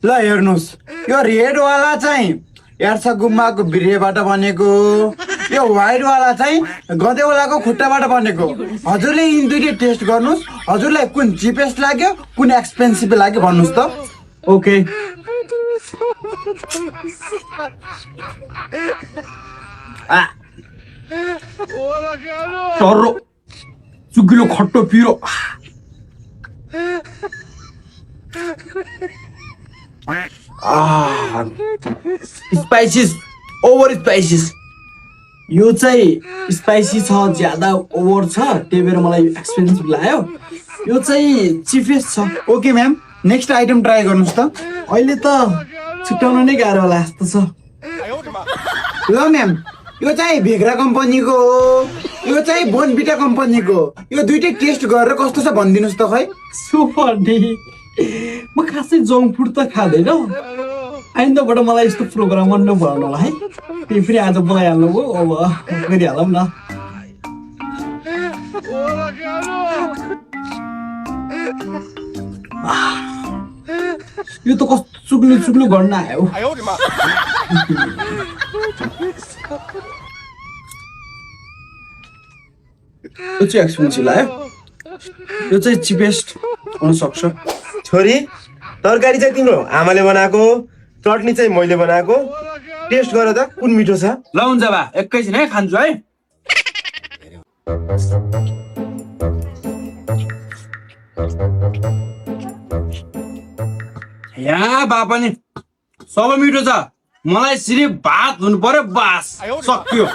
ल हेर्नुहोस् यो रेड वाला चाहिँ यार्सा गुम्बाको बिरेबाट बनेको यो व्हाइट वाला चाहिँ गदेउलाको खुट्टाबाट बनेको हजुरले यी दुईटै टेस्ट गर्नुहोस् हजुरलाई कुन चिपेस्ट लाग्यो कुन एक्सपेन्सिभ लाग्यो भन्नुहोस् त ओके टर्रो चुगिलो खट्टो पिरो स्पाइसिस ओभर स्पाइसिस यो चाहिँ स्पाइसी छ ज्यादा ओभर छ त्यही भएर मलाई एक्सपेन्सिभ लाग्यो यो चाहिँ चिफेस्ट छ okay ma'am next item try गर्नुहोस् त अहिले त छुट्याउन नै गाह्रो होला जस्तो छ ल म्याम यो चाहिँ भेग्रा कम्पनीको हो यो चाहिँ बोनभिटा कम्पनीको यो दुइटै टेस्ट गरेर कस्तो छ भनिदिनुहोस् त खै सुपर नि म खासै जङ्क फुड त खाँदैन आइन्दाबाट मलाई यस्तो प्रोग्राम नभर्नु होला है त्यही फेरि आज बोलाइहाल्नु भयो अब गरिहालौँ न यो त कस्तो चुक्नु चुक्नु गर्न आयो यो चाहिँ एक्सपेन्सिभ लाग्यो यो चाहिँ चिपेस्ट हुन सक्छ छोरी तरकारी चाहिँ तिम्रो आमाले बनाएको चटनी चाहिँ मैले बनाएको टेस्ट गर त कुन मिठो छ ल हुन्छ बा एकैछिन है खान्छु है या बा पनि सब मिठो छ मलाई सिर्फ भात हुनु पर्यो बास सक्यो